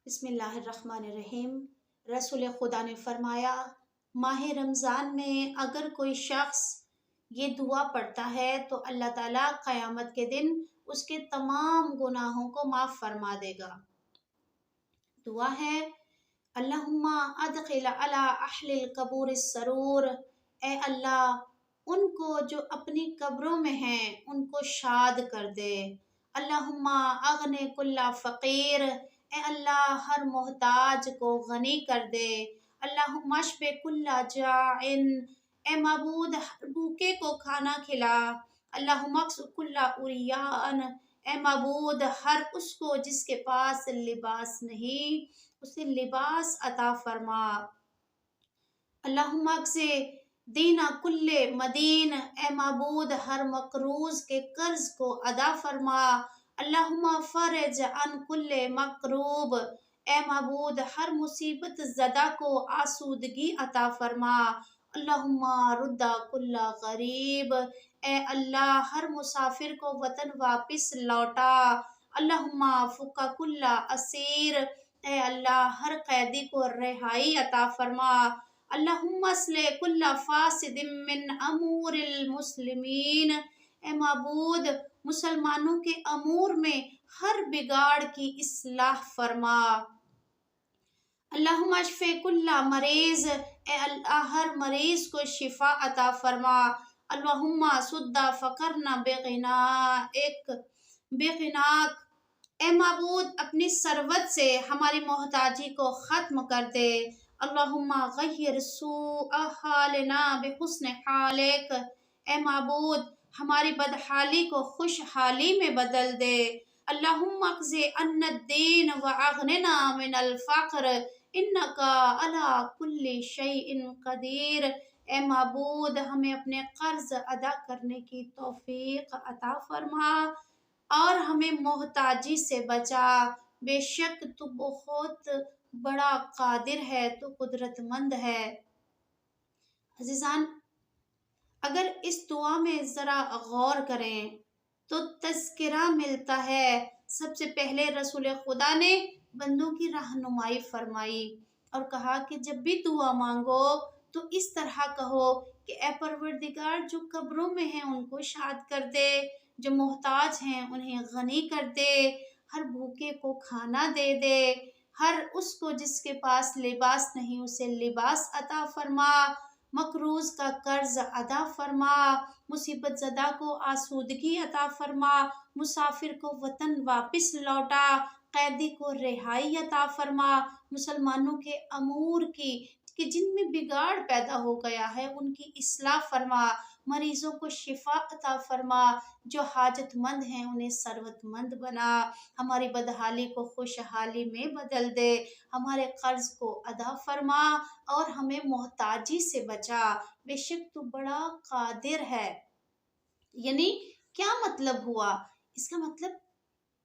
بسم اللہ الرحمن الرحیم۔ رسول خدا نے فرمایا، ماہ رمضان میں اگر کوئی شخص یہ دعا پڑھتا ہے تو اللہ تعالیٰ قیامت کے دن اس کے تمام گناہوں کو معاف فرما دے گا۔ دعا ہے، اللہم ادخل علی اہل القبور السرور، اے اللہ ان کو جو اپنی قبروں میں ہیں ان کو شاد کر دے۔ اللہم اغن کل فقیر، اے اللہ ہر محتاج کو غنی کر دے۔ اللہم اشف کل جائع، اے معبود ہر بھوکے کو کھانا کھلا۔ اللہم اکس کل عریان، اے معبود ہر اس کو جس کے پاس لباس نہیں اسے لباس عطا فرما۔ اللہم اقض دین کل مدین، اے معبود ہر مقروض کے قرض کو ادا فرما۔ اللہم فرج عن کل مکروب، اے معبود ہر مصیبت زدہ کو آسودگی عطا فرما۔ اللہم رد کل غریب، اے اللہ ہر مسافر کو وطن واپس لوٹا۔ اللہم فک کل اسیر، اے اللہ ہر قیدی کو رہائی عطا فرما۔ اللہم اصلح کل فاسد من امور المسلمین، اے معبود مسلمانوں کے امور میں ہر بگاڑ کی اصلاح فرما۔ اللہم اشف کل مریض، اے اللہ ہر مریض کو شفا عطا فرما۔ اللہم سد فقرنا بغناک، اے معبود اپنی ثروت سے ہماری محتاجی کو ختم کر دے۔ اللہم غیر سوء حالنا بحسن حالک، اے معبود ہماری بدحالی کو خوشحالی میں بدل دے۔ اللہم اقض عنا الدین واغننا من الفقر انک علی کل شیء قدیر، اے معبود ہمیں اپنے قرض ادا کرنے کی توفیق عطا فرما اور ہمیں محتاجی سے بچا۔ بے شک تو بہت بڑا قادر ہے، تو قدرت مند ہے۔ عزیزان، اگر اس دعا میں ذرا غور کریں تو تذکرہ ملتا ہے۔ سب سے پہلے رسول خدا نے بندوں کی رہنمائی فرمائی اور کہا کہ جب بھی دعا مانگو تو اس طرح کہو کہ اے پروردگار جو قبروں میں ہیں ان کو شاد کر دے، جو محتاج ہیں انہیں غنی کر دے، ہر بھوکے کو کھانا دے دے، ہر اس کو جس کے پاس لباس نہیں اسے لباس عطا فرما، مقروض کا قرض ادا فرما، مصیبت زدہ کو آسودگی عطا فرما، مسافر کو وطن واپس لوٹا، قیدی کو رہائی عطا فرما، مسلمانوں کے امور کی کہ جن میں بگاڑ پیدا ہو گیا ہے ان کی اصلاح فرما، مریضوں کو شفا عطا فرما، جو حاجت مند ہیں انہیں ثروت مند بنا، ہماری بدحالی کو خوشحالی میں بدل دے، ہمارے قرض کو ادا فرما اور ہمیں محتاجی سے بچا۔ بے شک تو بڑا قادر ہے۔ یعنی کیا مطلب ہوا؟ اس کا مطلب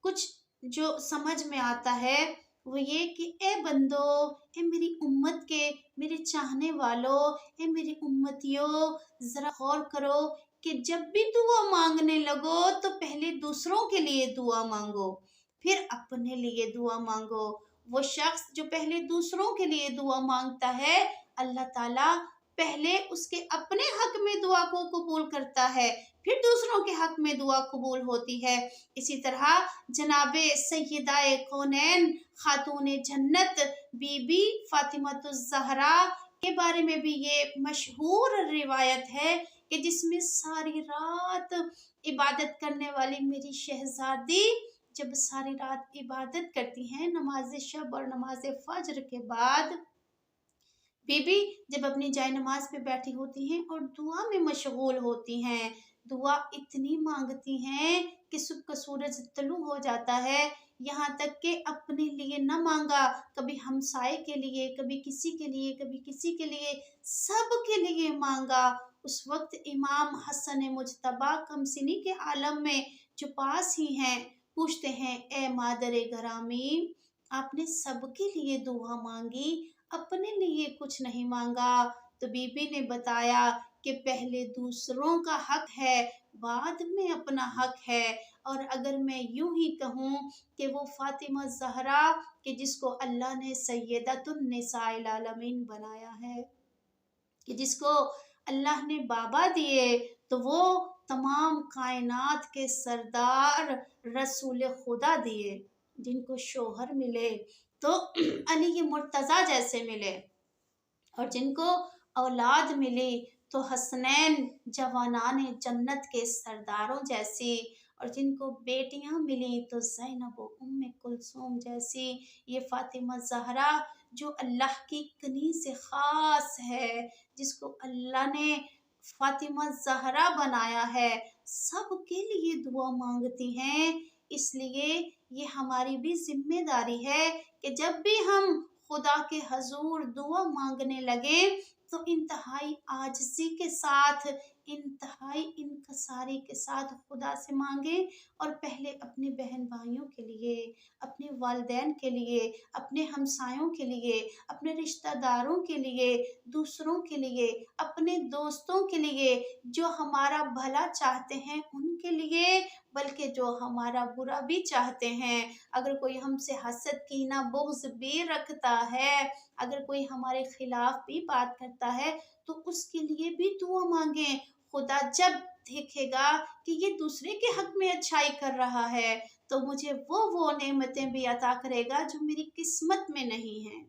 کچھ جو سمجھ میں آتا ہے وہ یہ کہ اے بندو، اے میری امت کے، میرے چاہنے والوں، اے میری امتیوں، ذرا غور کرو کہ جب بھی دعا مانگنے لگو تو پہلے دوسروں کے لیے دعا مانگو، پھر اپنے لیے دعا مانگو۔ وہ شخص جو پہلے دوسروں کے لیے دعا مانگتا ہے اللہ تعالیٰ پہلے اس کے اپنے حق میں دعا کو قبول کرتا ہے، پھر دوسروں کے حق میں دعا قبول ہوتی ہے۔ اسی طرح جناب سیدہ کونین خاتون جنت بی بی فاطمۃ الزہرا کے بارے میں بھی یہ مشہور روایت ہے کہ جس میں ساری رات عبادت کرنے والی میری شہزادی جب ساری رات عبادت کرتی ہیں نماز شب اور نماز فجر کے بعد، بی بی جب اپنی جائے نماز پہ بیٹھی ہوتی ہیں اور دعا میں مشغول ہوتی ہیں، دعا اتنی مانگتی ہیں کہ صبح کا سورج طلوع ہو جاتا ہے، یہاں تک کہ اپنے لیے نہ مانگا، کبھی ہمسائے کے لیے، کبھی کسی کے لیے، کبھی کسی کے لیے، سب کے لیے مانگا۔ اس وقت امام حسن مجتبیٰ کمسنی کے عالم میں جو پاس ہی ہیں پوچھتے ہیں، اے مادر گرامی آپ نے سب کے لیے دعا مانگی، اپنے لیے کچھ نہیں مانگا؟ تو بی بی نے بتایا کہ پہلے دوسروں کا حق ہے، بعد میں اپنا حق ہے، اور اگر میں یوں ہی کہوں کہ وہ فاطمہ زہرا کہ جس کو اللہ نے سیدۃ النساء العالمین بنایا ہے، کہ جس کو اللہ نے بابا دیے، تو وہ تمام کائنات کے سردار رسول خدا دیے، جن کو شوہر ملے تو علی مرتضیٰ جیسے ملے، اور جن کو اولاد ملی تو حسنین جوانان جنت کے سرداروں جیسی، اور جن کو بیٹیاں ملی تو زینب و ام کلثوم جیسی۔ یہ فاطمہ زہرا جو اللہ کی کنی سے خاص ہے، جس کو اللہ نے فاطمہ زہرا بنایا ہے، سب کے لیے دعا مانگتی ہیں۔ اس لیے یہ ہماری بھی ذمہ داری ہے کہ جب بھی ہم خدا کے حضور دعا مانگنے لگے تو انتہائی عاجزی کے ساتھ، انتہائی انکساری کے ساتھ خدا سے مانگے، اور پہلے اپنے بہن بھائیوں کے لیے، اپنے والدین کے لیے، اپنے ہمسایوں کے لیے، اپنے رشتہ داروں کے لیے، دوسروں کے لیے، اپنے دوستوں کے لیے جو ہمارا بھلا چاہتے ہیں ان کے لیے، بلکہ جو ہمارا برا بھی چاہتے ہیں۔ اگر کوئی ہم سے حسد کینہ بغض بھی رکھتا ہے، اگر کوئی ہمارے خلاف بھی بات کرتا ہے تو اس کے لیے بھی دعا مانگیں۔ خدا جب دیکھے گا کہ یہ دوسرے کے حق میں اچھائی کر رہا ہے تو مجھے وہ نعمتیں بھی عطا کرے گا جو میری قسمت میں نہیں ہیں۔